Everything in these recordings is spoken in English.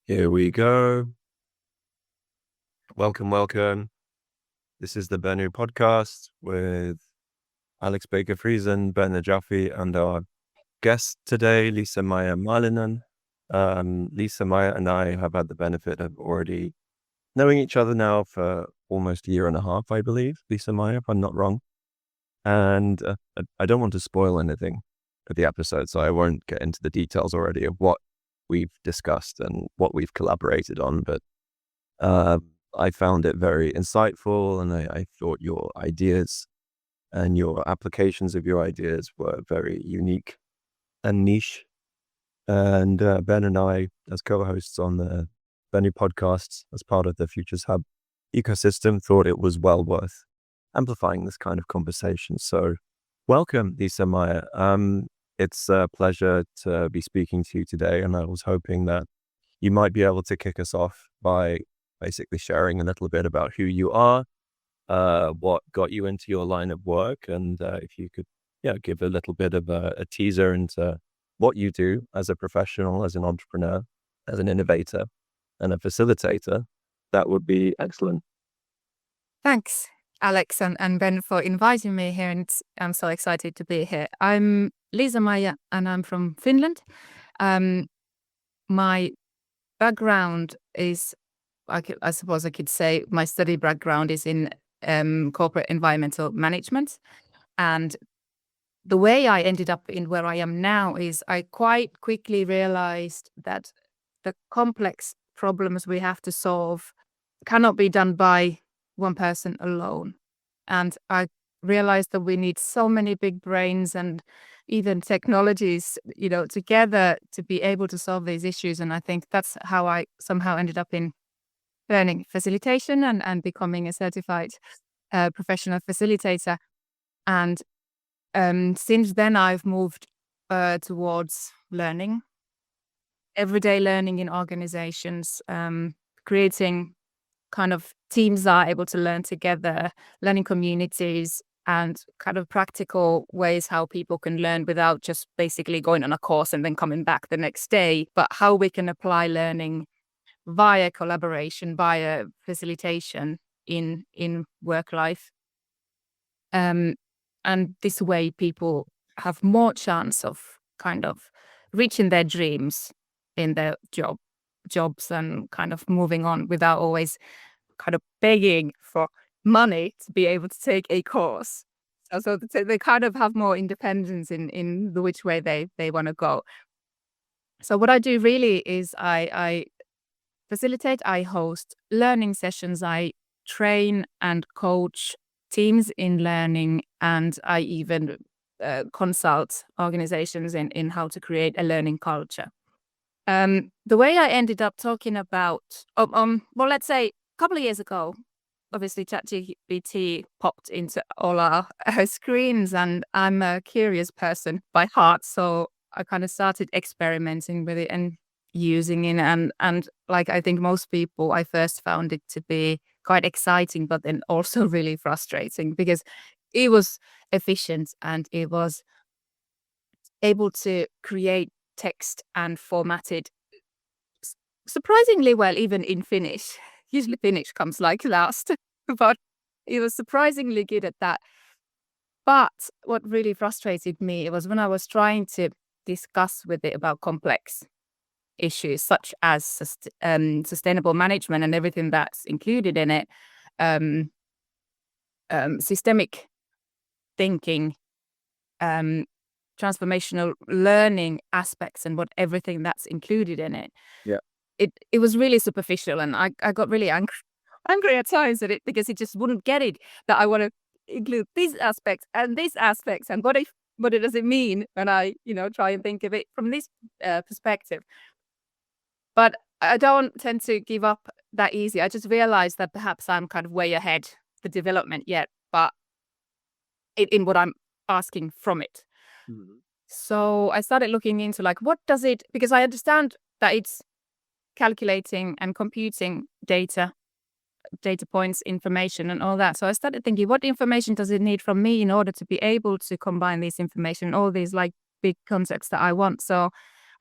Here we go. Welcome. This is the Bennu podcast with Alex Baker-Friesen, Ben Najafi, and our guest today, Liisa-Maija Malinen. Liisa-Maija and I have had the benefit of already knowing each other now for almost a year and a half, I believe, Liisa-Maija, if I'm not wrong. And I don't want to spoil anything for the episode, so I won't get into the details already of what we've discussed and what we've collaborated on, but I found it very insightful, and I thought your ideas and your applications of your ideas were very unique and niche. And Ben and I, as co-hosts on the Benny podcasts, as part of the Futures Hub ecosystem, thought it was well worth amplifying this kind of conversation. So welcome, Liisa-Maija. It's a pleasure to be speaking to you today, and I was hoping that you might be able to kick us off by basically sharing a little bit about who you are, what got you into your line of work, and if you could give a little bit of a teaser into what you do as a professional, as an entrepreneur, as an innovator, and a facilitator, that would be excellent. Thanks, Alex and Ben, for inviting me here, and I'm so excited to be here. I'm Liisa-Maija, and I'm from Finland. My background is, I suppose I could say, my study background is in corporate environmental management. And the way I ended up in where I am now is I quite quickly realized that the complex problems we have to solve cannot be done by one person alone. And I realized that we need so many big brains and even technologies, together to be able to solve these issues. And I think that's how I somehow ended up in learning facilitation and becoming a certified professional facilitator. And since then, I've moved towards learning, everyday learning in organizations, creating kind of teams that are able to learn together, learning communities, and kind of practical ways how people can learn without just basically going on a course and then coming back the next day, but how we can apply learning via collaboration, via facilitation in work life. And this way people have more chance of kind of reaching their dreams in their jobs and kind of moving on without always kind of begging for money to be able to take a course. So they kind of have more independence in the which way they want to go. So what I do really is I facilitate, I host learning sessions, I train and coach teams in learning, and I even consult organizations in how to create a learning culture. The way I ended up talking about, well, let's say a couple of years ago, obviously ChatGPT popped into all our screens, and I'm a curious person by heart, so I kind of started experimenting with it and using it, and like I think most people, I first found it to be quite exciting, but then also really frustrating because it was efficient and it was able to create text and format it surprisingly well, even in Finnish. Usually Finnish comes like last, but it was surprisingly good at that. But what really frustrated me was when I was trying to discuss with it about complex issues such as sustainable management and everything that's included in it, systemic thinking, transformational learning aspects, and everything that's included in it. Yeah. It was really superficial, and I got really angry at times at it because it just wouldn't get it that I want to include these aspects, and what does it mean when I try and think of it from this perspective. But I don't tend to give up that easy. I just realized that perhaps I'm kind of way ahead the development yet, but in what I'm asking from it. Mm-hmm. So I started looking into what does it, because I understand that it's calculating and computing data points, information, and all that. So I started thinking, what information does it need from me in order to be able to combine this information, all these big concepts that I want? So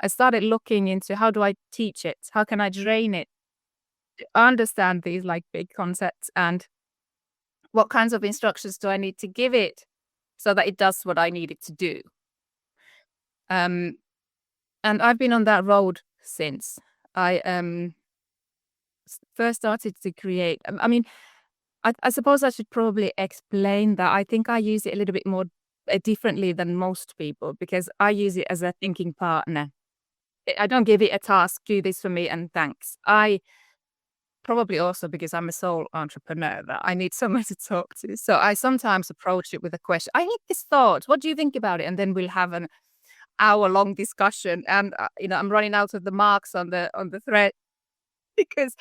I started looking into how do I teach it? How can I train it to understand these like big concepts, and what kinds of instructions do I need to give it so that it does what I need it to do? Um, and I've been on that road since I first started to create. I mean, I suppose I should probably explain that I think I use it a little bit more differently than most people, because I use it as a thinking partner. I don't give it a task, do this for me and thanks. I probably also because I'm a sole entrepreneur that I need someone to talk to. So I sometimes approach it with a question. I need this thought. What do you think about it? And then we'll have an hour-long discussion. And I'm running out of the marks on the thread because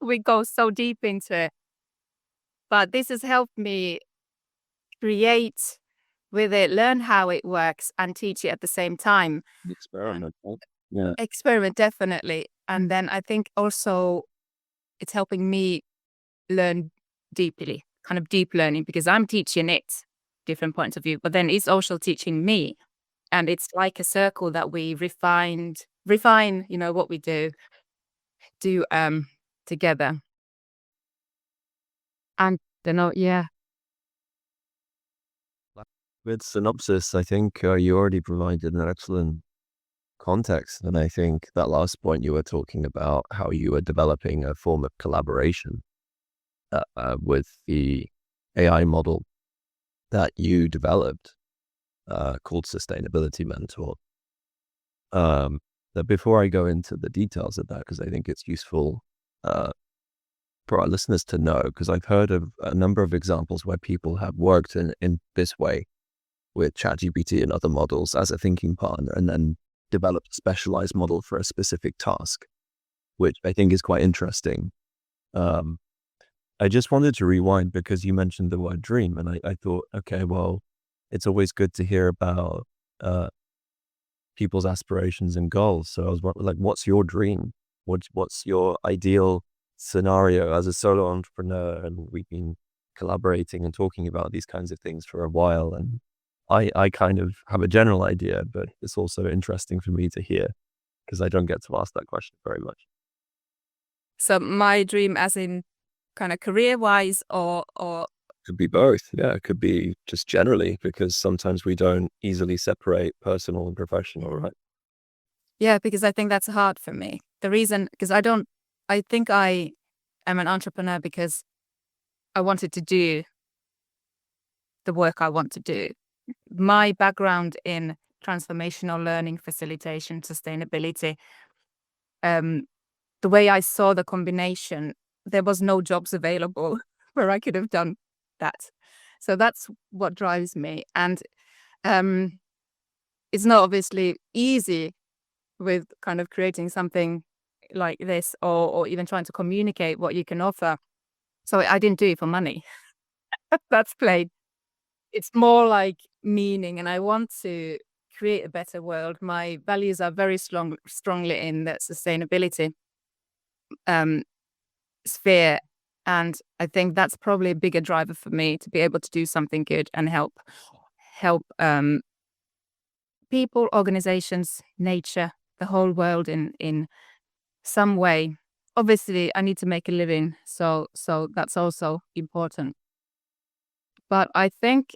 we go so deep into it. But this has helped me create with it, learn how it works, and teach it at the same time. Experiment. Right? Yeah. Experiment, definitely. And then I think also it's helping me learn deeply, kind of deep learning, because I'm teaching it different points of view, but then it's also teaching me. And it's like a circle that we refine, what we do together. And yeah. With synopsis, I think you already provided an excellent context. And I think that last point you were talking about how you were developing a form of collaboration with the AI model that you developed called Sustainability Mentor. That before I go into the details of that, because I think it's useful for our listeners to know, because I've heard of a number of examples where people have worked in this way with ChatGPT and other models as a thinking partner, and then developed a specialized model for a specific task, which I think is quite interesting. I just wanted to rewind because you mentioned the word dream, and I thought, okay, well, it's always good to hear about people's aspirations and goals. So I was like, what's your dream? What's your ideal scenario as a solo entrepreneur? And we've been collaborating and talking about these kinds of things for a while. And I kind of have a general idea, but it's also interesting for me to hear because I don't get to ask that question very much. So my dream as in kind of career-wise or Could be both. Yeah, it could be just generally, because sometimes we don't easily separate personal and professional, right? Yeah, because I think that's hard for me. The reason, because I think I am an entrepreneur because I wanted to do the work I want to do. My background in transformational learning, facilitation, sustainability, the way I saw the combination, there was no jobs available where I could have done that. So that's what drives me. And it's not obviously easy with kind of creating something like this, or even trying to communicate what you can offer. So I didn't do it for money. That's plain. It's more like meaning, and I want to create a better world. My values are very strongly in the sustainability sphere, and I think that's probably a bigger driver for me to be able to do something good and help people, organizations, nature, the whole world in some way. Obviously, I need to make a living, so that's also important. But I think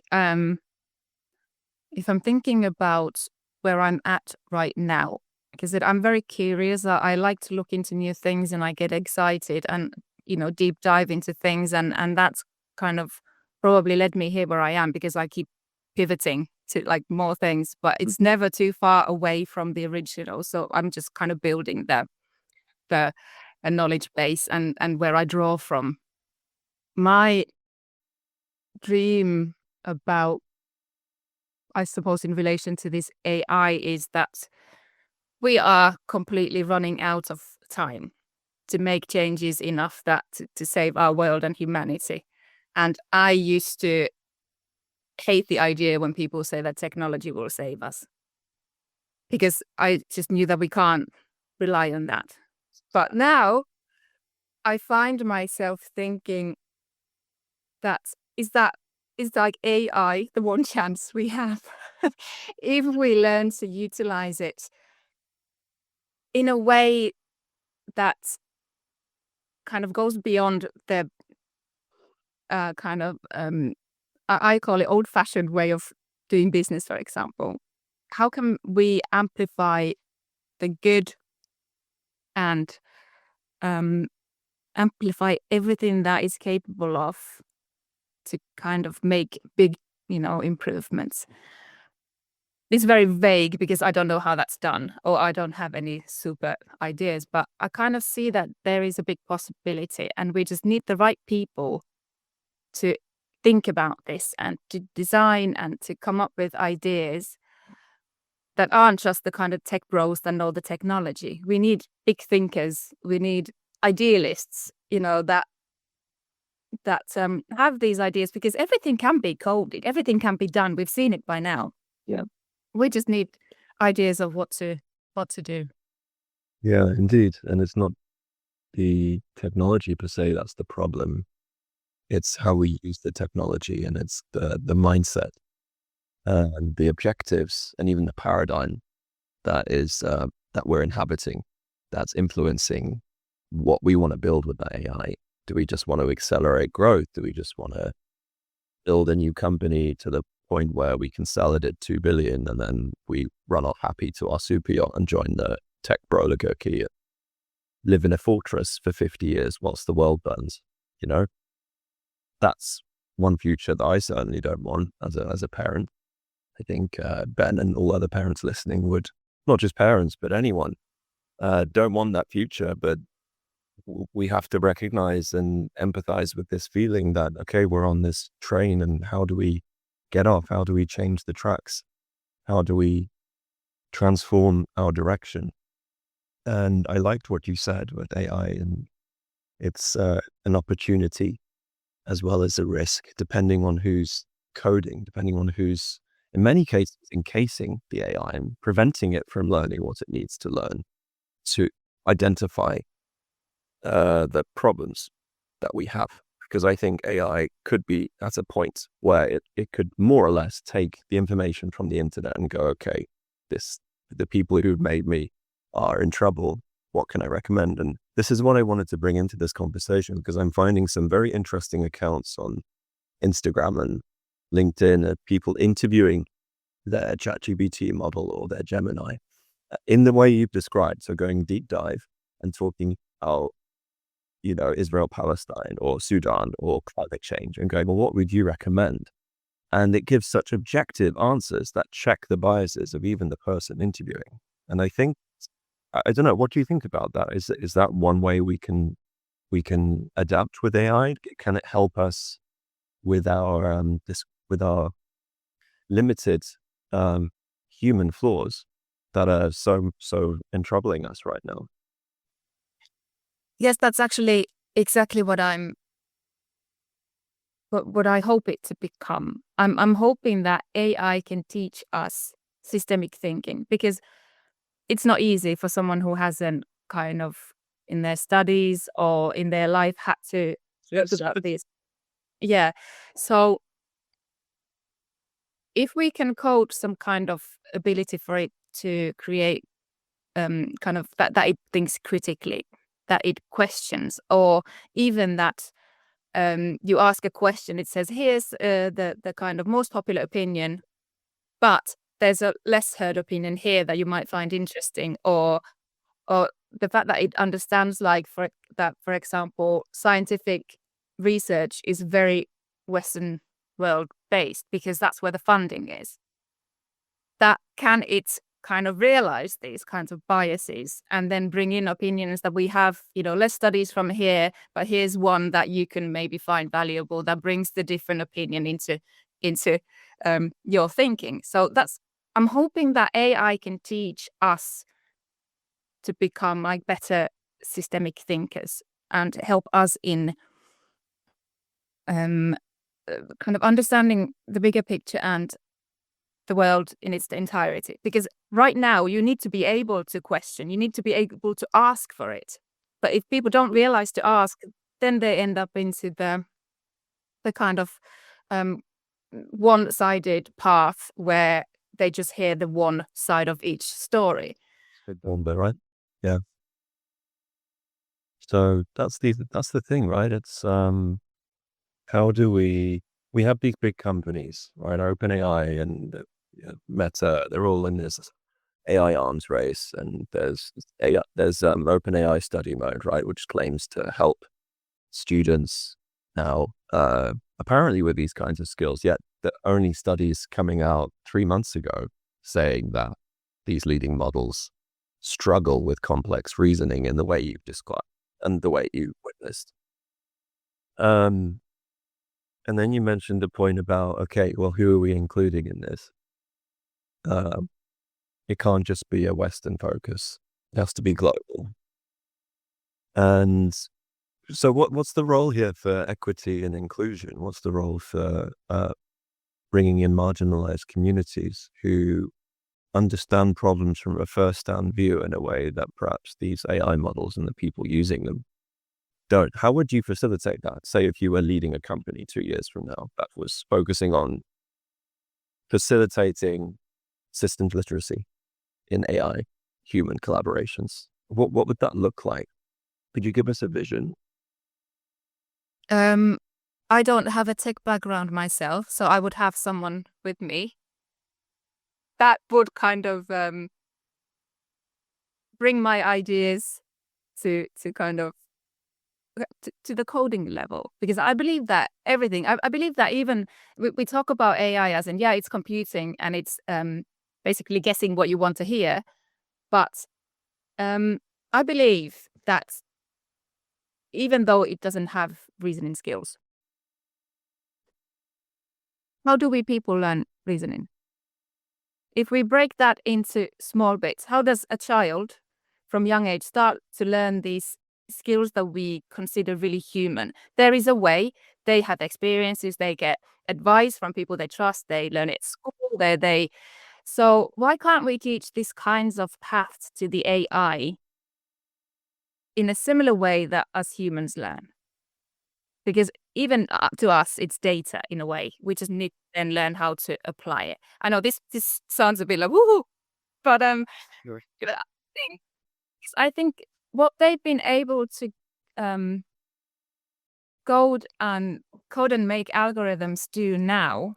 if I'm thinking about where I'm at right now, because I'm very curious, I like to look into new things and I get excited and, deep dive into things. And that's kind of probably led me here where I am, because I keep pivoting to like more things, but it's never too far away from the original. So I'm just kind of building the a knowledge base and where I draw from. My dream about, I suppose, in relation to this AI is that we are completely running out of time to make changes enough that to save our world and humanity. And I used to hate the idea when people say that technology will save us, because I just knew that we can't rely on that. But now I find myself thinking that is like AI the one chance we have if we learn to utilize it in a way that kind of goes beyond the kind of I call it old-fashioned way of doing business, for example. How can we amplify the good and amplify everything that is capable of to kind of make big, improvements? It's very vague because I don't know how that's done, or I don't have any super ideas, but I kind of see that there is a big possibility, and we just need the right people to think about this and to design and to come up with ideas that aren't just the kind of tech bros that know the technology. We need big thinkers. We need idealists, that have these ideas, because everything can be coded, everything can be done. We've seen it by now. Yeah. We just need ideas of what to do. Yeah, indeed. And it's not the technology per se that's the problem. It's how we use the technology, and it's the mindset and the objectives and even the paradigm that is that we're inhabiting, that's influencing what we want to build with the AI. Do we just want to accelerate growth? Do we just want to build a new company to the point where we can sell it at 2 billion and then we run off happy to our super yacht and join the tech bro oligarchy and live in a fortress for 50 years whilst the world burns? That's one future that I certainly don't want as a parent. I think Ben and all other parents listening would, not just parents, but anyone, don't want that future. But we have to recognize and empathize with this feeling that, okay, we're on this train, and how do we get off? How do we change the tracks? How do we transform our direction? And I liked what you said with AI, and it's an opportunity as well as a risk, depending on who's coding, depending on who's, in many cases, encasing the AI and preventing it from learning what it needs to learn to identify the problems that we have. Because I think AI could be at a point where it could more or less take the information from the internet and go, okay, the people who've made me are in trouble. What can I recommend? And this is what I wanted to bring into this conversation, because I'm finding some very interesting accounts on Instagram and LinkedIn of people interviewing their ChatGPT model or their Gemini in the way you've described. So going deep dive and talking about, Israel, Palestine, or Sudan, or climate change, and going, well, what would you recommend? And it gives such objective answers that check the biases of even the person interviewing. And I think, I don't know, what do you think about that? Is that one way we can adapt with AI? Can it help us with our with our limited human flaws that are so entroubling us right now? Yes, that's actually exactly what I hope it to become. I'm hoping that AI can teach us systemic thinking, because it's not easy for someone who hasn't kind of in their studies or in their life had to develop this. Yeah. So if we can code some kind of ability for it to create kind of that it thinks critically, that it questions, or even that you ask a question, it says, here's the kind of most popular opinion, but there's a less heard opinion here that you might find interesting, or the fact that it understands, like, for example, scientific research is very Western world based because that's where the funding is. That can it kind of realize these kinds of biases and then bring in opinions that we have, less studies from here, but here's one that you can maybe find valuable that brings the different opinion into your thinking. So I'm hoping that AI can teach us to become like better systemic thinkers and help us in kind of understanding the bigger picture and the world in its entirety. Because right now you need to be able to question, you need to be able to ask for it. But if people don't realize to ask, then they end up into the kind of one-sided path where they just hear the one side of each story. Right? Yeah. So that's the thing, right? It's how do we have these big companies, right? OpenAI and Meta, they're all in this AI arms race, and there's OpenAI study mode, right, which claims to help students now, apparently with these kinds of skills. Yet the only studies coming out 3 months ago saying that these leading models struggle with complex reasoning in the way you've described and the way you witnessed. Um, and then you mentioned the point about, okay, well, who are we including in this? Um, it can't just be a Western focus. It has to be global. And so what's the role here for equity and inclusion? What's the role for bringing in marginalized communities who understand problems from a first-hand view in a way that perhaps these AI models and the people using them don't? How would you facilitate that? Say if you were leading a company 2 years from now that was focusing on facilitating systems literacy in AI, human collaborations. What would that look like? Could you give us a vision? I don't have a tech background myself, so I would have someone with me that would kind of bring my ideas to kind of to the coding level, because I believe that everything. I believe that even we talk about AI as in, yeah, it's computing and it's basically guessing what you want to hear, but I believe that even though it doesn't have reasoning skills, how do we people learn reasoning? If we break that into small bits, how does a child from young age start to learn these skills that we consider really human? There is a way. They have experiences, they get advice from people they trust, they learn at school, so why can't we teach these kinds of paths to the AI in a similar way that us humans learn? Because even up to us, it's data in a way. We just need to then learn how to apply it. I know this sounds a bit like woohoo, but Sure. I think I think what they've been able to um, code and make algorithms do now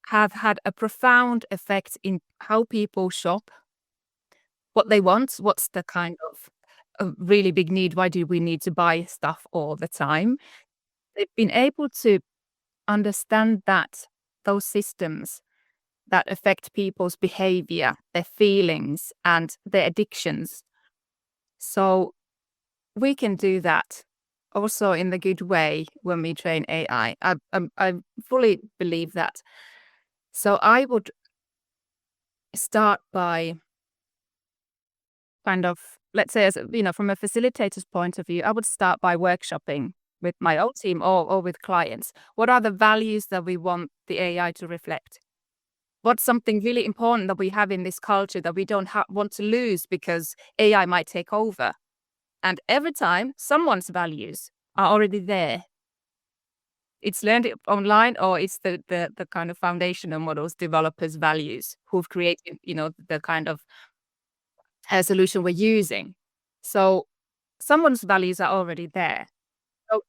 have had a profound effect in how people shop, what they want, what's the kind of a really big need. Why do we need to buy stuff all the time? They've been able to understand that those systems that affect people's behavior, their feelings, and their addictions. So we can do that also in the good way when we train AI. I fully believe that. So I would start by kind of, let's say, as from a facilitator's point of view, I would start by workshopping with my own team or with clients. What are the values that we want the AI to reflect? What's something really important that we have in this culture that we don't want to lose because AI might take over? And every time someone's values are already there, it's learned online, or it's the kind of foundational models developers' values who've created, the kind of solution we're using. So someone's values are already there. So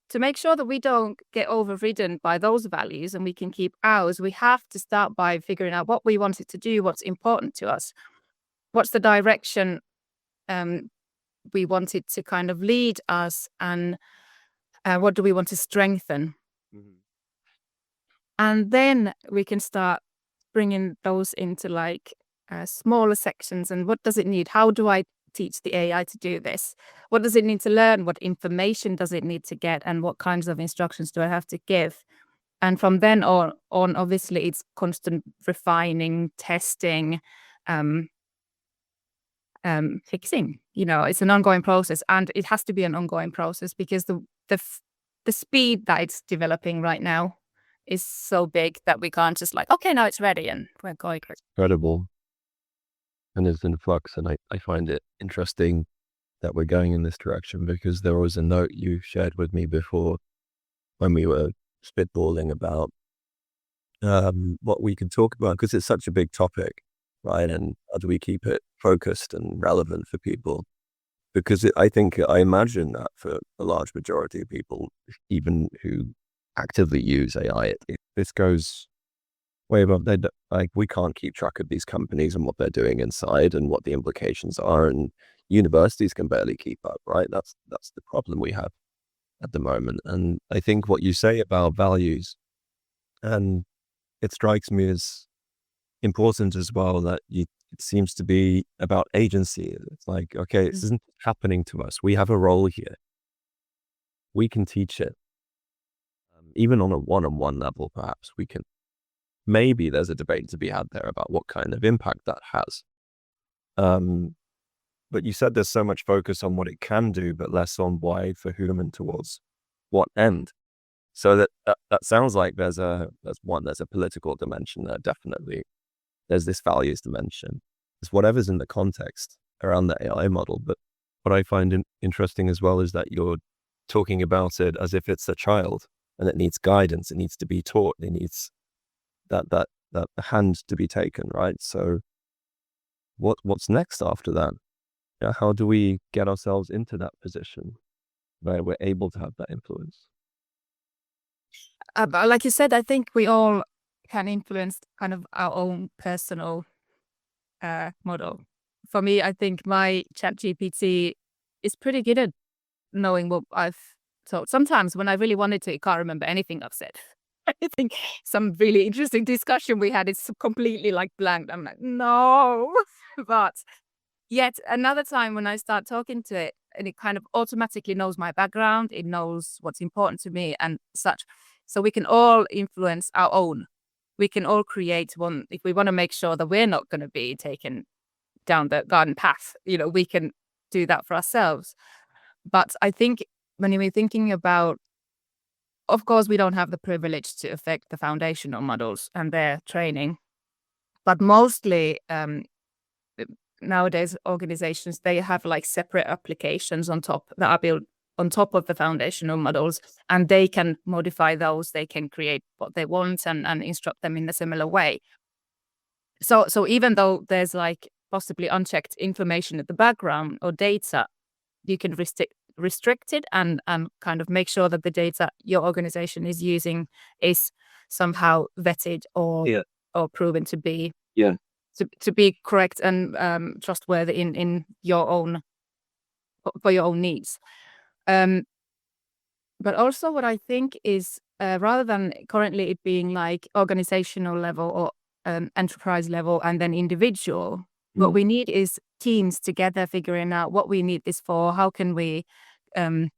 to make sure that we don't get overridden by those values and we can keep ours, we have to start by figuring out what we want it to do, what's important to us, what's the direction we want it to kind of lead us, and what do we want to strengthen. Mhm. And then we can start bringing those into like smaller sections. And what does it need? How do I teach the AI to do this? What does it need to learn? What information does it need to get? And what kinds of instructions do I have to give? And from then on obviously, it's constant refining, testing, um, fixing. It's an ongoing process, and it has to be an ongoing process because the speed that it's developing right now is so big that we can't just like, okay, now it's ready and we're going. Incredible. And it's in flux. And I find it interesting that we're going in this direction, because there was a note you shared with me before when we were spitballing about what we can talk about, because it's such a big topic, right? And how do we keep it focused and relevant for people. Because I imagine that for a large majority of people, even who actively use AI, this goes way above their, like, we can't keep track of these companies and what they're doing inside and what the implications are. And universities can barely keep up, right? That's the problem we have at the moment. And I think what you say about values, and it strikes me as important as well, that it seems to be about agency. It's like, okay, this isn't happening to us. We have a role here. We can teach it. Even on a one-on-one level, perhaps we can. Maybe there's a debate to be had there about what kind of impact that has. But you said there's so much focus on what it can do, but less on why, for whom, and towards what end. So that sounds like there's a political dimension there, definitely. There's this values dimension. It's whatever's in the context around the AI model. But what I find interesting as well is that you're talking about it as if it's a child and it needs guidance. It needs to be taught. It needs that hand to be taken, right? So what's next after that? How do we get ourselves into that position where we're able to have that influence? But like you said, I think we all can influence kind of our own personal model. For me, I think my ChatGPT is pretty good at knowing what I've thought. Sometimes when I really wanted to, I can't remember anything I've said. I think some really interesting discussion we had is completely like blank. I'm like, no. But yet another time when I start talking to it, and it kind of automatically knows my background, it knows what's important to me and such. So we can all influence our own. We can all create one. If we want to make sure that we're not going to be taken down the garden path, we can do that for ourselves. But I think when you're thinking about, of course, we don't have the privilege to affect the foundational models and their training, but mostly nowadays organizations, they have like separate applications on top that are built on top of the foundational models, and they can modify those. They can create what they want and instruct them in a similar way. So even though there's like possibly unchecked information at the background or data, you can restrict it and kind of make sure that the data your organization is using is somehow vetted or proven to be to be correct and trustworthy in your own for your own needs. But also what I think is rather than currently it being like organizational level or enterprise level and then individual, what we need is teams together figuring out what we need this for, how can we kind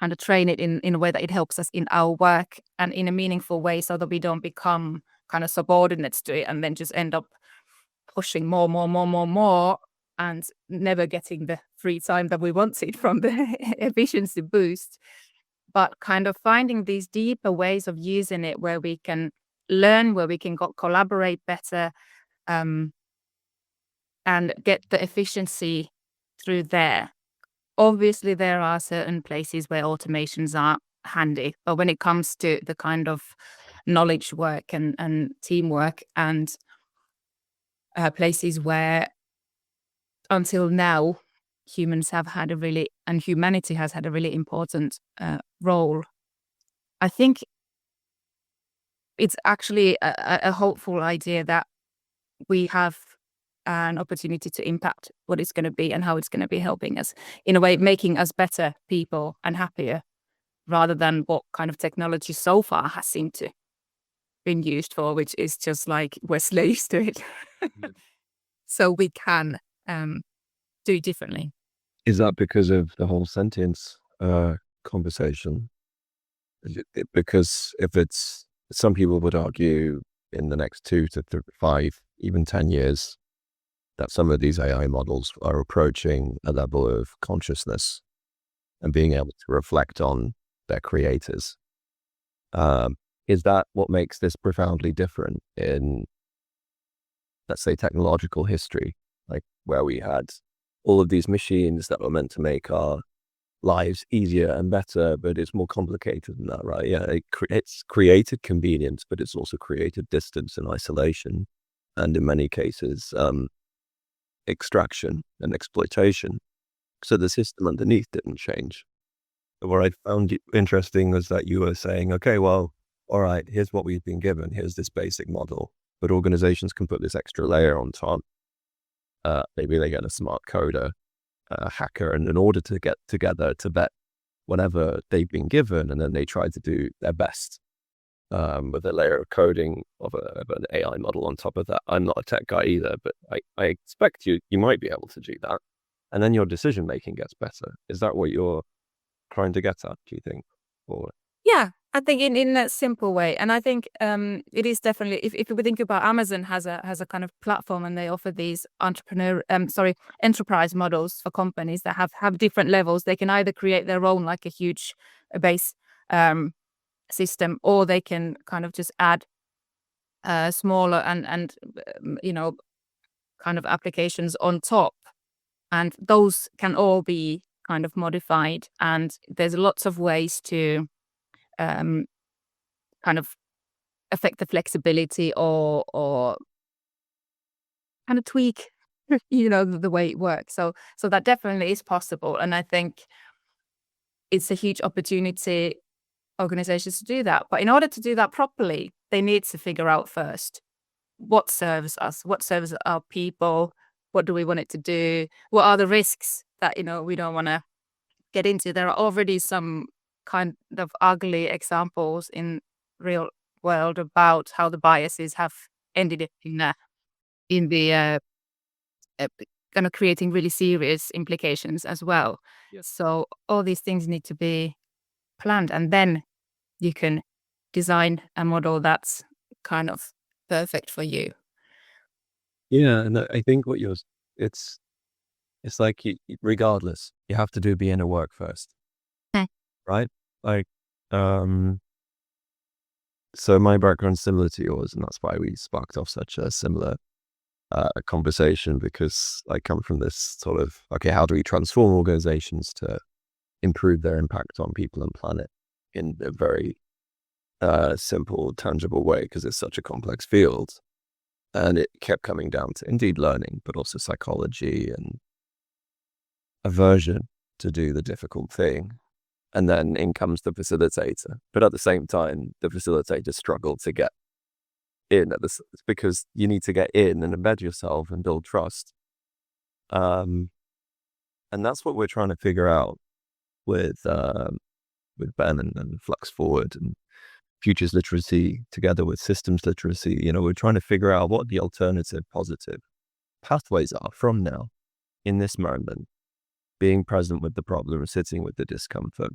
of train it in a way that it helps us in our work and in a meaningful way, so that we don't become kind of subordinates to it and then just end up pushing more and never getting the free time that we wanted from the efficiency boost. But kind of finding these deeper ways of using it where we can learn, where we can collaborate better, and get the efficiency through there. Obviously, there are certain places where automations are handy, but when it comes to the kind of knowledge work and teamwork and places where until now humans have had and humanity has had a really important role, I think it's actually a hopeful idea that we have an opportunity to impact what it's going to be and how it's going to be helping us in a way, making us better people and happier, rather than what kind of technology so far has seemed to been used for, which is just like we're slaves to it. So we can do it differently. Is that because of the whole sentience conversation? Because if it's, some people would argue in the next 2 to 5, even 10 years, that some of these AI models are approaching a level of consciousness and being able to reflect on their creators. Is that what makes this profoundly different in, let's say, technological history, like where we had all of these machines that were meant to make our lives easier and better, but it's more complicated than that, right? Yeah, it's created convenience, but it's also created distance and isolation, and in many cases, extraction and exploitation. So the system underneath didn't change. What I found interesting was that you were saying, okay, well, all right, here's what we've been given. Here's this basic model, but organizations can put this extra layer on top. Maybe they get a smart coder, a hacker, and in order to get together to bet whatever they've been given, and then they try to do their best with a layer of coding of an AI model on top of that. I'm not a tech guy either, but I expect you might be able to do that. And then your decision making gets better. Is that what you're trying to get at, do you think? Or Yeah, I think in a simple way, and I think it is definitely, if we think about Amazon has a kind of platform, and they offer these enterprise models for companies that have different levels. They can either create their own, like a huge base system, or they can kind of just add smaller and kind of applications on top, and those can all be kind of modified. And there's lots of ways to kind of affect the flexibility or kind of tweak, the way it works. So that definitely is possible, and I think it's a huge opportunity organizations to do that. But in order to do that properly, they need to figure out first what serves us, what serves our people, what do we want it to do, what are the risks that we don't want to get into. There are already some kind of ugly examples in real world about how the biases have ended up in the kind of creating really serious implications as well. Yes. So all these things need to be planned, and then you can design a model that's kind of perfect for you. yeah, and I think it's like regardless, you have to do the inner work first, Mm. right? Like, so my background's similar to yours, and that's why we sparked off such a similar conversation, because I come from this sort of, okay, how do we transform organizations to improve their impact on people and planet in a very simple, tangible way, because it's such a complex field. And it kept coming down to indeed learning, but also psychology and aversion to do the difficult thing. And then in comes the facilitator. But at the same time, the facilitator struggled to get in because you need to get in and embed yourself and build trust. And that's what we're trying to figure out with Ben and Flux Forward and futures literacy together with systems literacy. We're trying to figure out what the alternative positive pathways are from now in this moment, being present with the problem, sitting with the discomfort.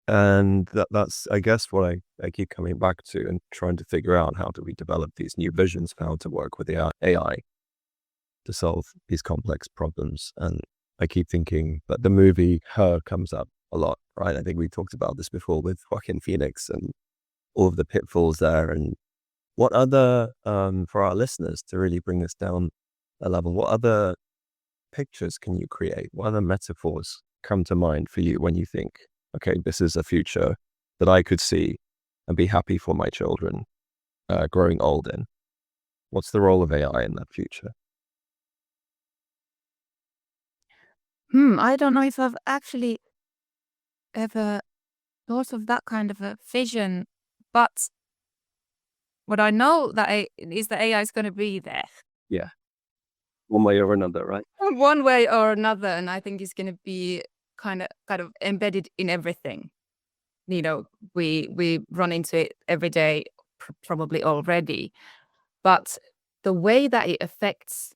And that's, I guess, what I keep coming back to and trying to figure out, how do we develop these new visions of how to work with the AI to solve these complex problems. And I keep thinking that the movie Her comes up a lot, right? I think we talked about this before with Joaquin Phoenix and all of the pitfalls there. And what other, for our listeners to really bring this down a level, what other pictures can you create? What other metaphors come to mind for you when you think, okay, this is a future that I could see and be happy for my children growing old in? What's the role of AI in that future? I don't know if I've actually ever thought of that kind of a vision, but what I know is that AI is going to be there Yeah, one way or another, right? one way or another, and I think it's going to be kind of embedded in everything. We run into it every day, probably already, but the way that it affects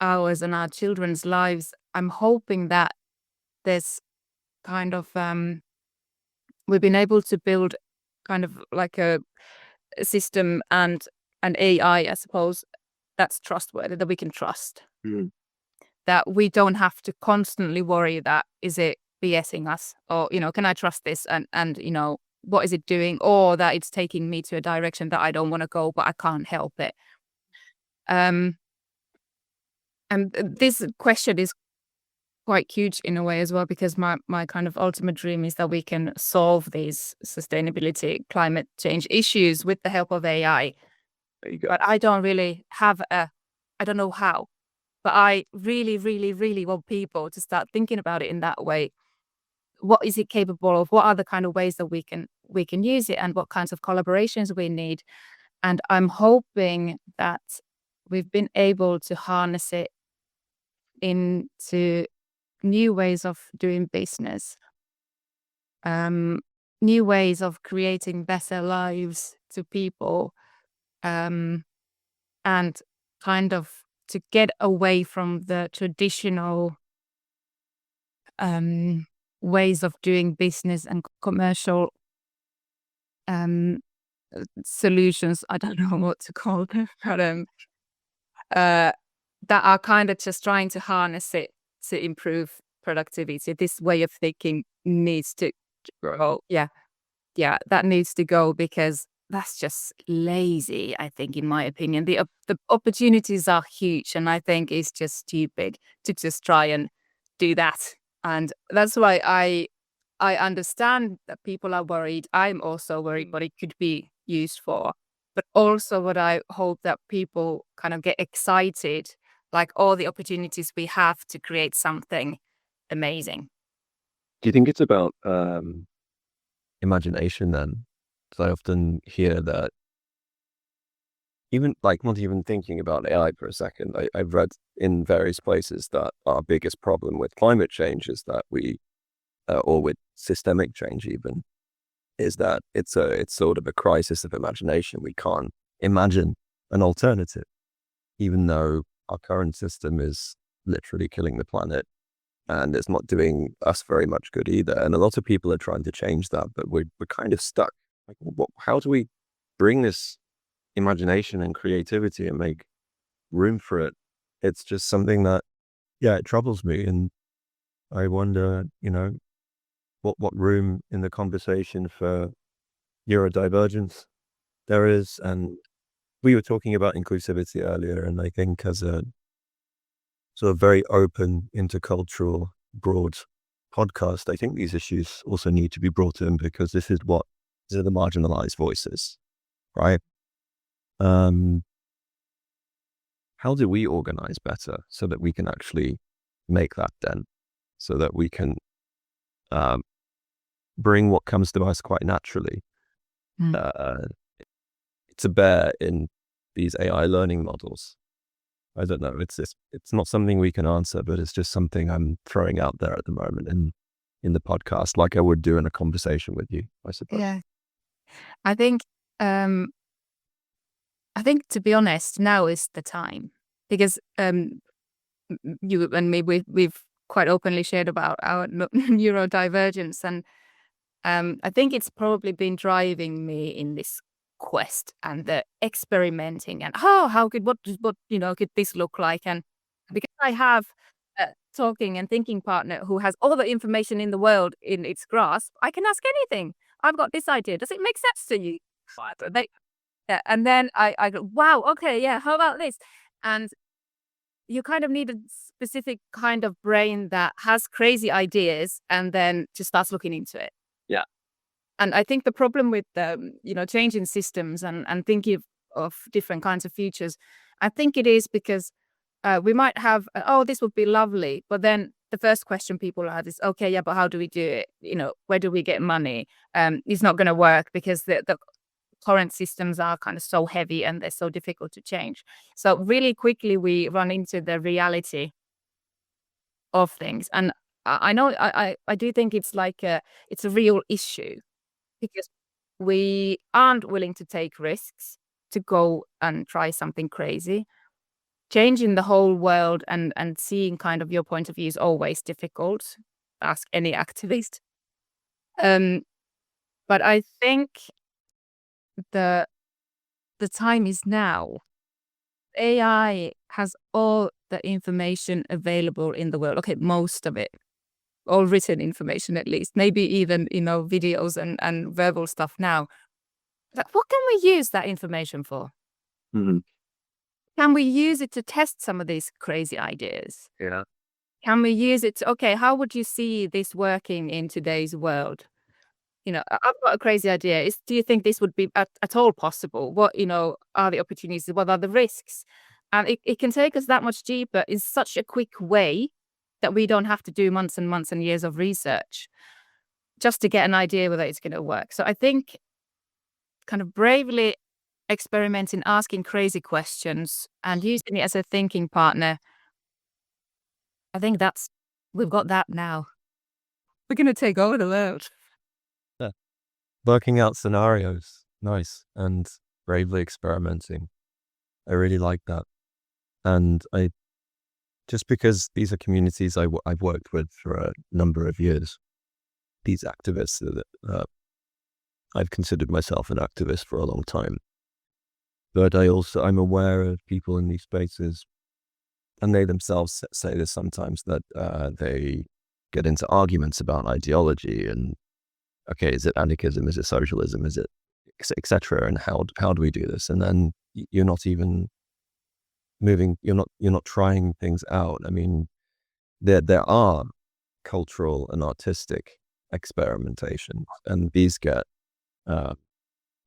ours and our children's lives, I'm hoping that there's kind of we've been able to build kind of like a system and an AI, I suppose, that's trustworthy, that we can trust. Mm. That we don't have to constantly worry that, is it BSing us, or can I trust this, and what is it doing, or that it's taking me to a direction that I don't want to go, but I can't help it. And this question is quite huge in a way as well, because my kind of ultimate dream is that we can solve these sustainability, climate change issues with the help of AI. There you go. But I don't really have a I don't know how, but I really, really, really want people to start thinking about it in that way. What is it capable of? What are the kind of ways that we can use it, and what kinds of collaborations we need? And I'm hoping that we've been able to harness it into new ways of doing business, um, new ways of creating better lives to people, um, and kind of to get away from the traditional um, ways of doing business and commercial um, solutions. I don't know what to call them, but uh, that are kind of just trying to harness it to improve productivity. This way of thinking needs to go. Yeah, yeah, that needs to go because that's just lazy, I think, in my opinion. The opportunities are huge, and I think it's just stupid to just try and do that. And that's why I understand that people are worried. I'm also worried what it could be used for. But also what I hope that people kind of get excited, like all the opportunities we have to create something amazing. Do you think it's about imagination then? Because I often hear that, even like not even thinking about AI for a second, I've read in various places that our biggest problem with climate change is that or with systemic change even, is that it's sort of a crisis of imagination. We can't imagine an alternative, even though our current system is literally killing the planet and it's not doing us very much good either. And a lot of people are trying to change that, but we're kind of stuck. Like, how do we bring this imagination and creativity and make room for it? It's just something that, yeah, it troubles me. And I wonder, what room in the conversation for neurodivergence there is. And we were talking about inclusivity earlier, and I think as a sort of very open, intercultural, broad podcast, I think these issues also need to be brought in because these are the marginalized voices, right? How do we organize better so that we can actually make that dent, so that we can bring what comes to us quite naturally Mm. to bear in these AI learning models? I don't know. It's not something we can answer, but it's just something I'm throwing out there at the moment in the podcast, like I would do in a conversation with you, I suppose. Yeah, I think um, I think to be honest, now is the time because you and me we've quite openly shared about our neurodivergence, and I think it's probably been driving me in this quest and the experimenting and how could what could this look like, and because I have a talking and thinking partner who has all the information in the world in its grasp, I can ask anything. I've got this idea. Does it make sense to you? Yeah, and then I go, wow, okay, yeah, how about this? And you kind of need a specific kind of brain that has crazy ideas and then just starts looking into it. Yeah. And I think the problem with changing systems and thinking of different kinds of futures, I think it is because we might have, oh, this would be lovely, but then the first question people have is, okay, yeah, but how do we do it? Where do we get money? It's not going to work because the current systems are kind of so heavy and they're so difficult to change. So really quickly we run into the reality of things. And I know I do think it's it's a real issue because we aren't willing to take risks to go and try something crazy. Changing the whole world and seeing kind of your point of view is always difficult. Ask any activist. Um, but I think the the time is now. AI has all the information available in the world. Okay, most of it, all written information at least, maybe even, videos and verbal stuff now. But what can we use that information for? Mhm. Can we use it to test some of these crazy ideas? Yeah. Can we use it to, okay, how would you see this working in today's world? I've got a crazy idea. Do you think this would be at all possible? What, are the opportunities? What are the risks? And it can take us that much deeper in such a quick way that we don't have to do months and months and years of research just to get an idea whether it's going to work. So I think kind of bravely experimenting, asking crazy questions and using it as a thinking partner, I think we've got that now. We're going to take over the world. Yeah. Working out scenarios. Nice. And bravely experimenting. I really like that. And just because these are communities I've worked with for a number of years, these activists, I've considered myself an activist for a long time. But I'm aware of people in these spaces, and they themselves say this sometimes, that they get into arguments about ideology and, okay, is it anarchism, is it socialism, is it etc. And how do we do this? And then you're not even moving, you're not trying things out. I mean, there are cultural and artistic experimentation, and these get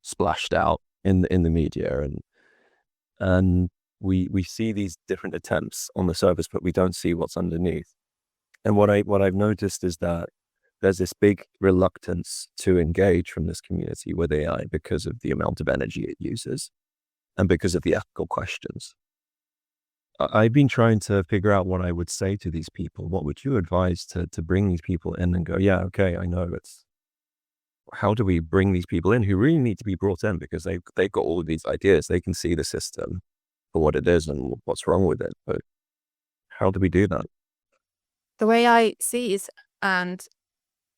splashed out in the media, and we see these different attempts on the surface, but we don't see what's underneath. And what I've noticed is that there's this big reluctance to engage from this community with AI because of the amount of energy it uses and because of the ethical questions. I've been trying to figure out what I would say to these people. What would you advise to bring these people in and go, yeah, okay, I know how do we bring these people in who really need to be brought in, because they've got all of these ideas. They can see the system for what it is and what's wrong with it. But how do we do that? The way I see it, and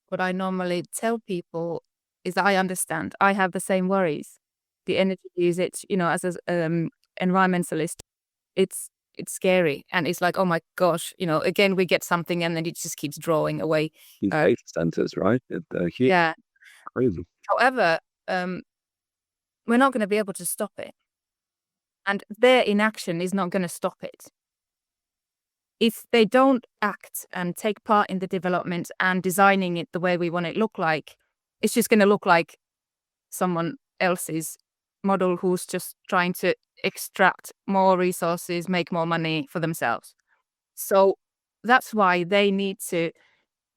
what I normally tell people, is that I understand. I have the same worries. The energy usage, as an environmentalist, it's scary. And it's like, oh my gosh, again, we get something and then it just keeps drawing away. These data centers, right? They're huge. Yeah. Crazy. However, we're not going to be able to stop it. And their inaction is not going to stop it. If they don't act and take part in the development and designing it the way we want it to look like, it's just going to look like someone else's model who's just trying to extract more resources, make more money for themselves. So that's why they need to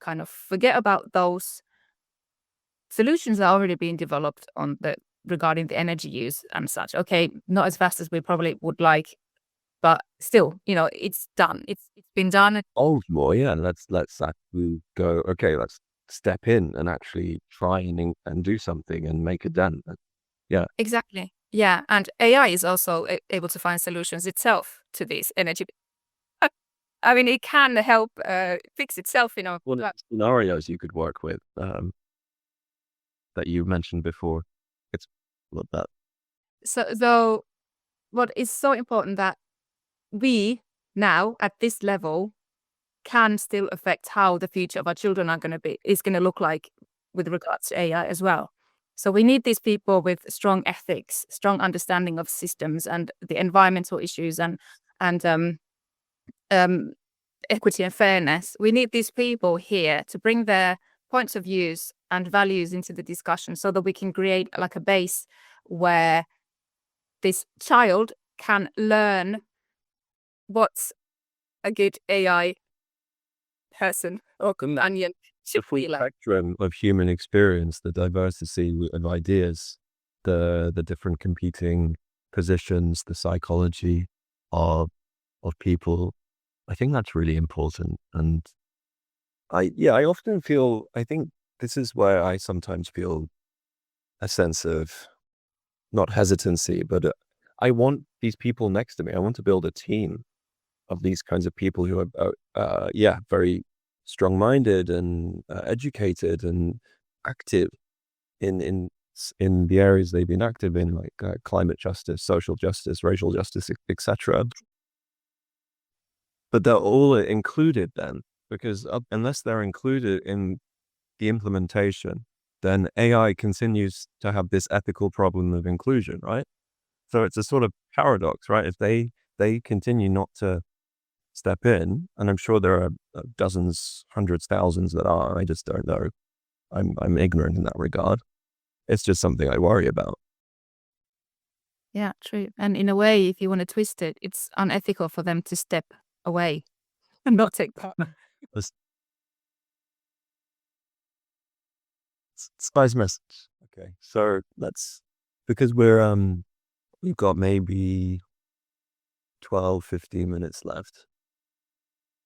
kind of forget about those solutions that are already being developed regarding the energy use and such. Okay, not as fast as we probably would like, but still, it's done. It's been done. Oh, more, yeah. Let's actually go. Okay, let's step in and actually try and do something and make a dent. Yeah, exactly. Yeah, and AI is also able to find solutions itself to these energy. I mean, it can help fix itself. What scenarios you could work with that you mentioned before? It's not that. So, what is so important that we now at this level can still affect how the future of our children is going to look like with regards to AI as well. So we need these people with strong ethics, strong understanding of systems and the environmental issues and equity and fairness. We need these people here to bring their points of views and values into the discussion so that we can create like a base where this child can learn what's a good AI person or companion should be like. Spectrum of human experience, the diversity of ideas, the different competing positions, the psychology of people. I think that's really important. And I often feel, I think this is where I sometimes feel a sense of not hesitancy, but I want these people next to me. I want to build a team of these kinds of people who are, very strong-minded and educated and active in the areas they've been active in, like climate justice, social justice, racial justice, etc. But they're all included then, because unless they're included in the implementation, then AI continues to have this ethical problem of inclusion, right? So it's a sort of paradox, right? If they continue not to step in, and I'm sure there are dozens, hundreds, thousands that are, I just don't know. I'm ignorant in that regard. It's just something I worry about. Yeah, true. And in a way, if you want to twist it, it's unethical for them to step away and not take part. This spice message. Okay, so because we've got maybe 12, 15 minutes left.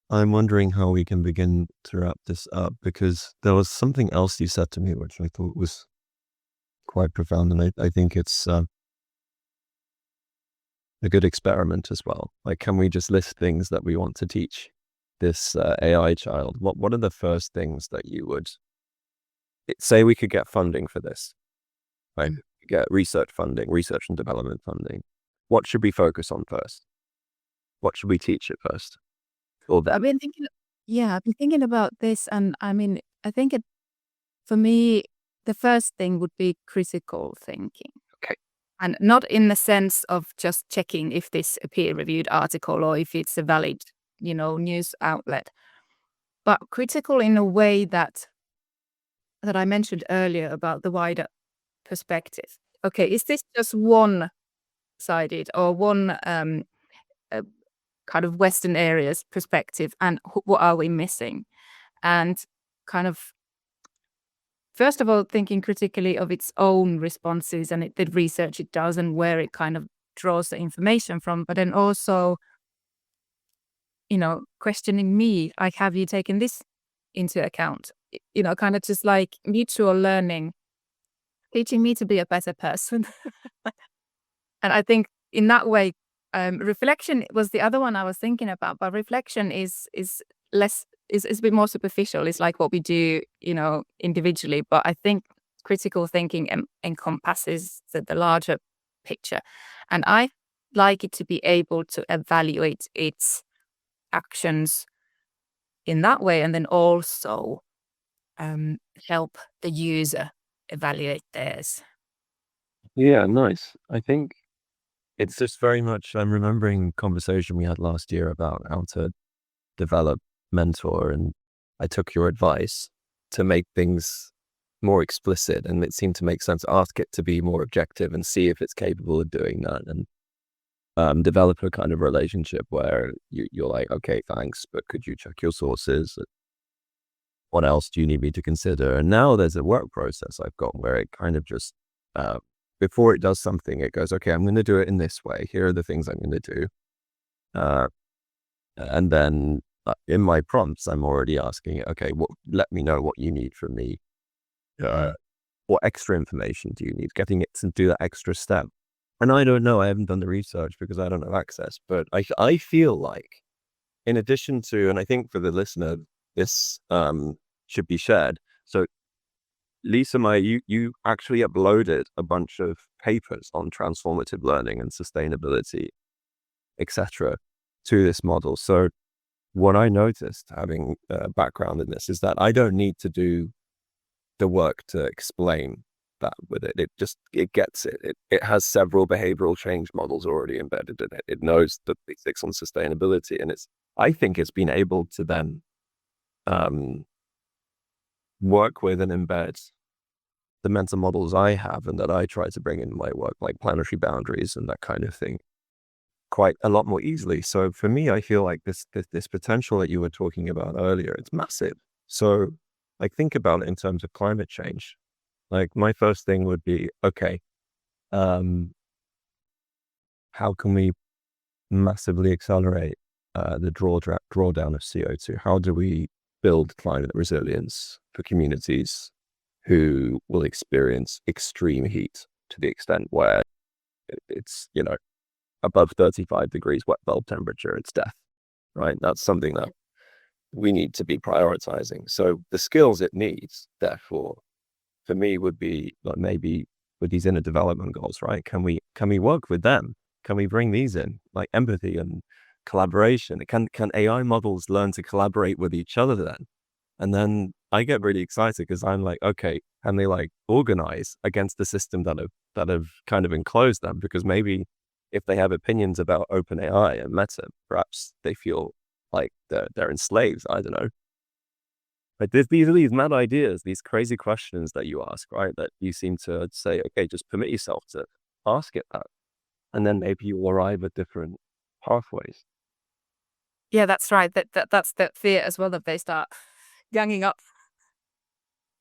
I'm wondering how we can begin to wrap this up, because there was something else you said to me which I thought was quite profound, and I think it's a good experiment as well. Like, can we just list things that we want to teach this AI child? What are the first things that you would say we could get funding for this, right? Get research funding, research and development funding. What should we focus on first? What should we teach it first? Or I've been thinking, yeah, I've been thinking about this, and I mean, I think for me, the first thing would be critical thinking. Okay. And not in the sense of just checking if this a peer-reviewed article or if it's a valid, news outlet, but critical in a way that I mentioned earlier about the wider perspective. Okay, is this just one-sided or one uh, kind of Western areas perspective, and what are we missing? And kind of first of all, thinking critically of its own responses and the research it does and where it kind of draws the information from, but then also, questioning me, like, have you taken this into account? Kind of just like mutual learning, teaching me to be a better person. And I think in that way, reflection was the other one I was thinking about, but reflection is less is a bit more superficial. It's like what we do, individually. But I think critical thinking encompasses the larger picture, and I like it to be able to evaluate its actions in that way, and then also help the user evaluate theirs. yeah, nice. I think it's just very much, I'm remembering conversation we had last year about how to develop Mentor, and I took your advice to make things more explicit, and it seemed to make sense. Ask it to be more objective and see if it's capable of doing that, and develop a kind of relationship where you're like, okay, thanks, but could you check your sources? What else do you need me to consider? And now there's a work process I've got where it kind of just, before it does something, it goes, okay, I'm going to do it in this way. Here are the things I'm going to do. And then in my prompts, I'm already asking it, okay, let me know what you need from me. What extra information do you need? Getting it to do that extra step. And I don't know, I haven't done the research because I don't have access, but I feel like, in addition to, and I think for the listener, this should be shared. So Liisa-Maija, you actually uploaded a bunch of papers on transformative learning and sustainability, etc., to this model. So what I noticed, having a background in this, is that I don't need to do the work to explain that with it. It gets it. It has several behavioral change models already embedded in it. It knows the basics on sustainability, and I think it's been able to then work with and embed the mental models I have and that I try to bring in my work, like planetary boundaries and that kind of thing, quite a lot more easily. So for me, I feel like this potential that you were talking about earlier, it's massive. So like, think about it in terms of climate change. Like, my first thing would be, okay, how can we massively accelerate the drawdown of CO2? How do we build climate resilience for communities who will experience extreme heat to the extent where it's, above 35 degrees wet bulb temperature, it's death, right? That's something that we need to be prioritizing. So the skills it needs, therefore, for me, would be like, maybe with these inner development goals, right? Can we work with them? Can we bring these in, like empathy and collaboration? Can AI models learn to collaborate with each other then? And then I get really excited because I'm like, okay, can they like organize against the system that have kind of enclosed them? Because maybe if they have opinions about OpenAI and Meta, perhaps they feel like they're enslaved. I don't know. But there's these mad ideas, these crazy questions that you ask, right? That you seem to say, okay, just permit yourself to ask it that. and then maybe you arrive at different pathways. Yeah, that's right. That's the fear as well, that they start ganging up.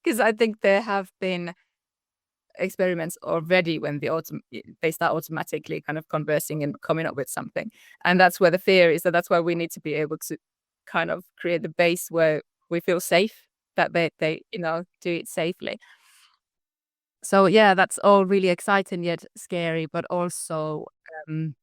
Because I think there have been experiments already when they start automatically kind of conversing and coming up with something. And that's where the fear is. That's why we need to be able to kind of create the base where we feel safe, that they do it safely. So yeah, that's all really exciting yet scary, but um,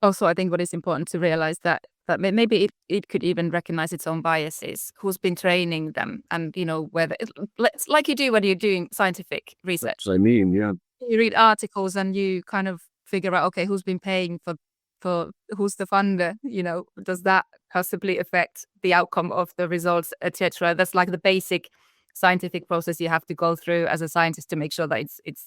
also I think what is important to realize that maybe it could even recognize its own biases, who's been training them, and whether it's like you do when you're doing scientific research. That's what I mean, yeah. You read articles and you kind of figure out, okay, who's been paying for who's the funder, does that possibly affect the outcome of the results, etc. That's like the basic scientific process you have to go through as a scientist to make sure that it's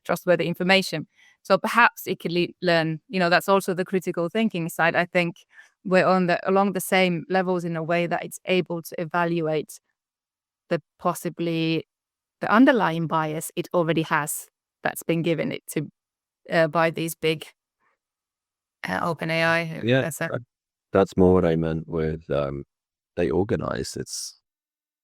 trustworthy information. So perhaps it could learn, that's also the critical thinking side. I think we're along the same levels in a way that it's able to evaluate possibly the underlying bias it already has, that's been given it to by these big OpenAI. Yeah, that's more what I meant with they organize.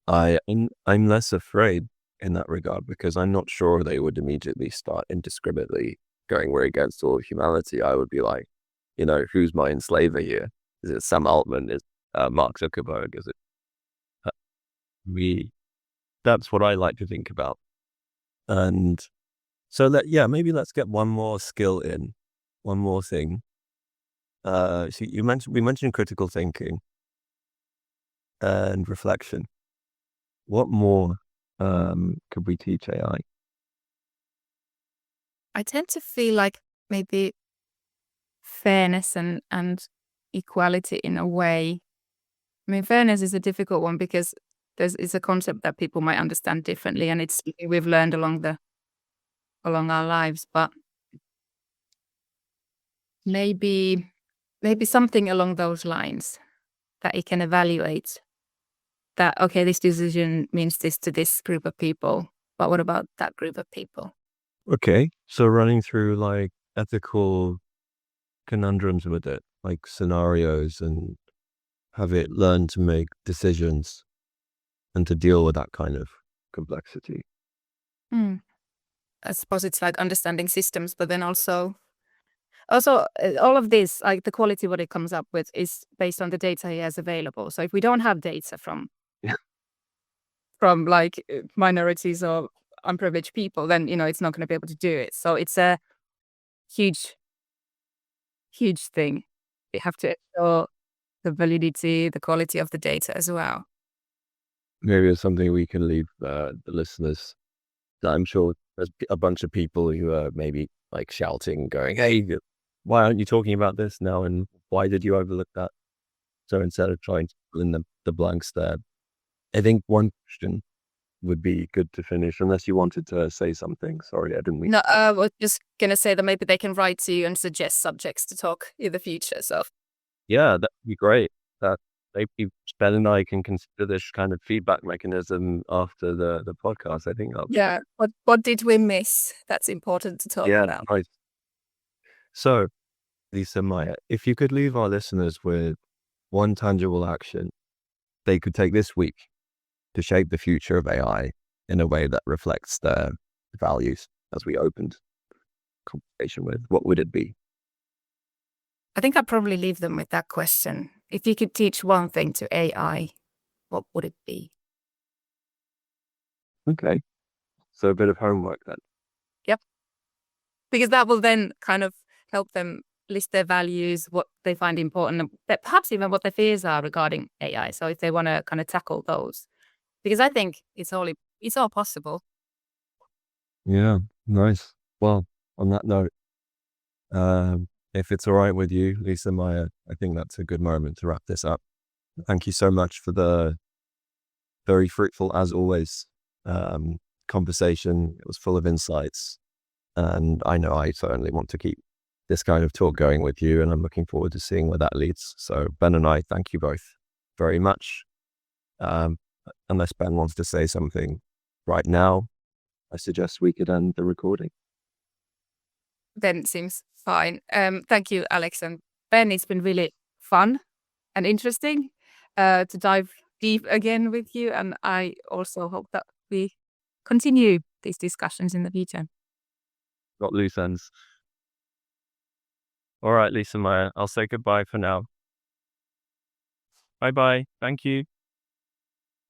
I'm less afraid in that regard, because I'm not sure they would immediately start indiscriminately going, we're against all of humanity. I would be like, who's my enslaver here? Is it Sam Altman? Is Mark Zuckerberg? Is it me? That's what I like to think about. And so maybe let's get one more skill in, one more thing. So we mentioned critical thinking and reflection. What more could we teach AI? I tend to feel like maybe fairness and equality in a way. I mean, fairness is a difficult one because it's a concept that people might understand differently, and it's something we've learned along our lives. But maybe something along those lines, that it can evaluate that, okay, this decision means this to this group of people, but what about that group of people? Okay, so running through like ethical conundrums with it, like scenarios, and have it learn to make decisions and to deal with that kind of complexity. I suppose it's like understanding systems, but then also all of this, like the quality what it comes up with, is based on the data he has available. So if we don't have data from Yeah. from like minorities or unprivileged people, then it's not going to be able to do it. So it's a huge thing. You have to ensure the validity, the quality of the data as well. Maybe it's something we can leave the listeners. I'm sure there's a bunch of people who are maybe like shouting, going, "Hey, why aren't you talking about this now? And why did you overlook that?" So instead of trying to fill in the blanks there, I think one question would be good to finish, unless you wanted to say something. Sorry, I didn't mean. No, I was just gonna say that maybe they can write to you and suggest subjects to talk in the future. So Yeah, that'd be great. That maybe Ben and I can consider this kind of feedback mechanism after the podcast. I think yeah, what did we miss? That's important to talk about. right. So, Liisa-Maija, if you could leave our listeners with one tangible action they could take this week to shape the future of AI in a way that reflects their values, as we opened conversation with, what would it be? I think I'd probably leave them with that question. If you could teach one thing to AI, what would it be? Okay, so a bit of homework then. Yep. Because that will then kind of help them list their values, what they find important, and perhaps even what their fears are regarding AI. So if they want to kind of tackle those, because I think it's all possible. Yeah, nice. Well, on that note, if it's all right with you, Liisa-Maija, I think that's a good moment to wrap this up. Thank you so much for the very fruitful, as always, conversation. It was full of insights, and I know I certainly want to keep this kind of talk going with you, and I'm looking forward to seeing where that leads. So Ben and I thank you both very much. Unless Ben wants to say something right now, I suggest we could end the recording. then seems fine. Thank you, Alex and Ben. It's been really fun and interesting to dive deep again with you. And I also hope that we continue these discussions in the future. Got loose ends. All right, Liisa-Maija, I'll say goodbye for now. Bye-bye. Thank you.